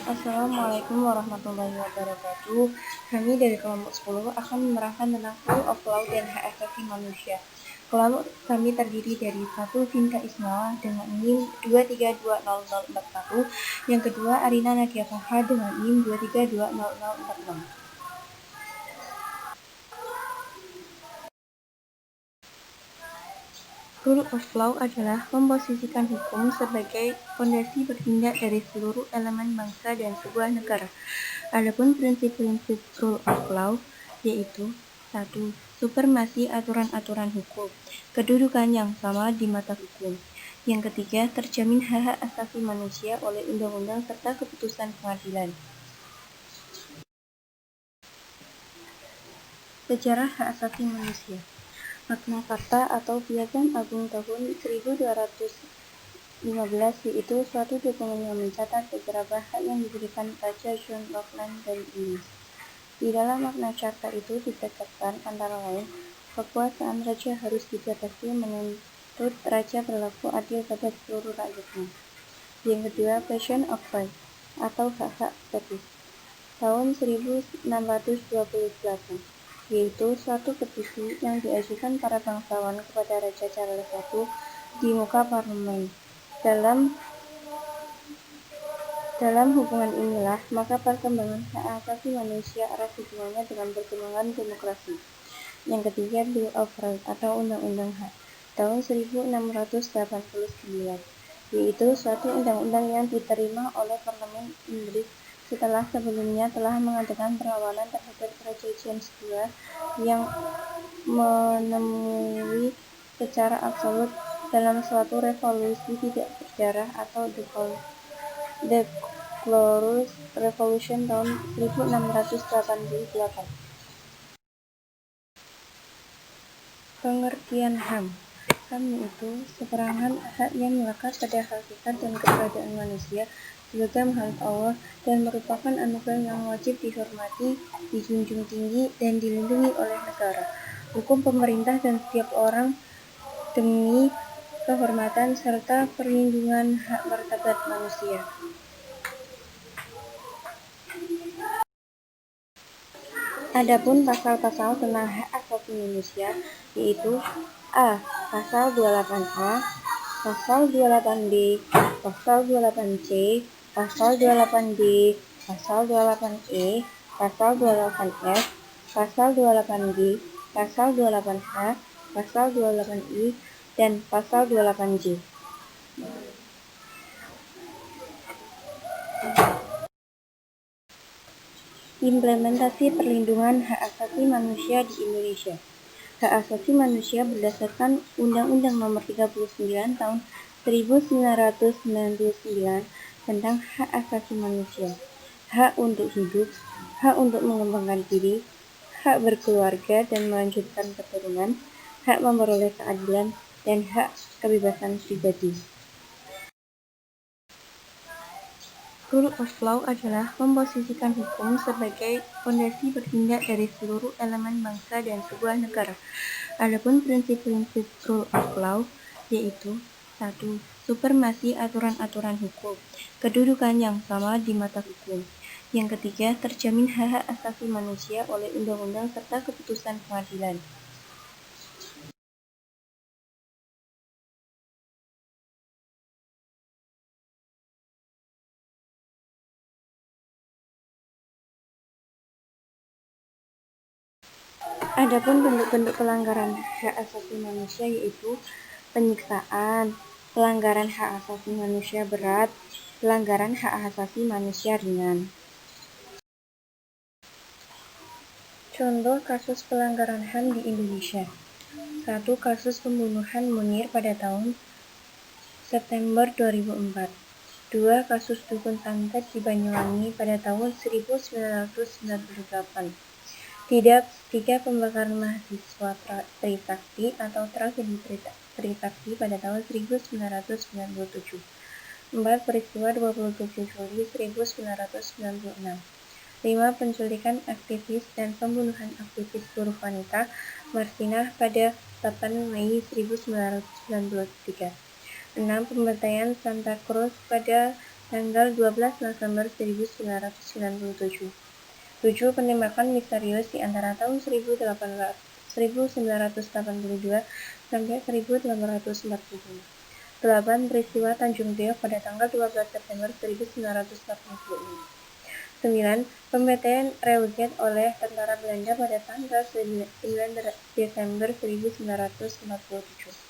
Assalamualaikum warahmatullahi wabarakatuh. Kami dari kelompok 10 akan menerangkan tentang Rule of Law dan hak asasi manusia. Kelompok kami terdiri dari 1. Vinka Ismail dengan NIM 2320041, yang kedua Arina Nadia Faha dengan NIM 2320046. Rule of law adalah memposisikan hukum sebagai fondasi bertindak dari seluruh elemen bangsa dan sebuah negara. Adapun prinsip-prinsip rule of law yaitu 1. Supremasi aturan-aturan hukum, kedudukan yang sama di mata hukum. Yang ketiga, terjamin hak-hak asasi manusia oleh undang-undang serta keputusan pengadilan. Sejarah hak asasi manusia. Magna Carta atau Piagam Agung tahun 1215 yaitu suatu dokumen yang mencatat beberapa hak yang diberikan Raja John Auckland dari Inggris. Di dalam Magna Carta itu ditekankan antara lain kekuasaan raja harus dibatasi, menuntut raja berlaku adil pada seluruh rakyatnya. Yang kedua, Passion of Right atau hak-hak etis tahun 1628 yaitu suatu petisi yang diajukan para bangsawan kepada Raja Charles I di muka parlemen. Dalam hubungan inilah maka perkembangan hak asasi manusia erat hubungannya dengan perkembangan demokrasi. Yang ketiga, Bill of Rights atau Undang-Undang Hak tahun 1689 yaitu suatu undang-undang yang diterima oleh parlemen Inggris setelah sebelumnya telah mengadakan perlawanan terhadap Raja James II yang menemui secara absolut dalam suatu revolusi tidak berdarah atau The Glorious Revolution tahun 1688. Pengertian HAM. HAM itu seperangan hak yang melekat pada hakikat dan keberadaan manusia sebagai makhluk Allah dan merupakan anugerah yang wajib dihormati, dijunjung tinggi, dan dilindungi oleh negara, hukum pemerintah, dan setiap orang demi kehormatan serta perlindungan hak martabat manusia. Adapun pasal-pasal tentang hak asasi manusia yaitu A. Pasal 28A, Pasal 28B, Pasal 28C, Pasal 28D, Pasal 28E, Pasal 28F, Pasal 28G, Pasal 28H, Pasal 28I, dan Pasal 28J. Implementasi perlindungan hak asasi manusia di Indonesia. Hak asasi manusia berdasarkan Undang-Undang Nomor 39 Tahun 1999 tentang hak asasi manusia, hak untuk hidup, hak untuk mengembangkan diri, hak berkeluarga dan melanjutkan keturunan, hak memperoleh keadilan, dan hak kebebasan pribadi. Rule of law adalah memposisikan hukum sebagai fondasi bertindak dari seluruh elemen bangsa dan sebuah negara. Adapun prinsip-prinsip rule of law yaitu 1. Supremasi aturan-aturan hukum, kedudukan yang sama di mata hukum. Yang ketiga, terjamin hak-hak asasi manusia oleh undang-undang serta keputusan pengadilan. Adapun bentuk-bentuk pelanggaran hak asasi manusia yaitu penyiksaan, pelanggaran hak asasi manusia berat, pelanggaran hak asasi manusia ringan. Contoh kasus pelanggaran HAM di Indonesia. 1. Kasus pembunuhan Munir pada tahun September 2004. 2. Kasus dukun santet di Banyuwangi pada tahun 1998. 3. Pembakaran mahasiswa Trisakti atau tragedi Trisakti pada tahun 1997. 4. Peristiwa 27 Juli 1996. 5. Penculikan aktivis dan pembunuhan aktivis buruh wanita Martinah pada 8 Mei 1993. 6. Pembantaian Santa Cruz pada Tanggal 12 November 1997. 7. Penembakan misterius di antara tahun 1982 sampai 1845. 8. Peristiwa Tanjung Priok pada tanggal 12 September 1945. 9. Pembantaian Reuget oleh tentara Belanda pada tanggal 9 Desember 1947.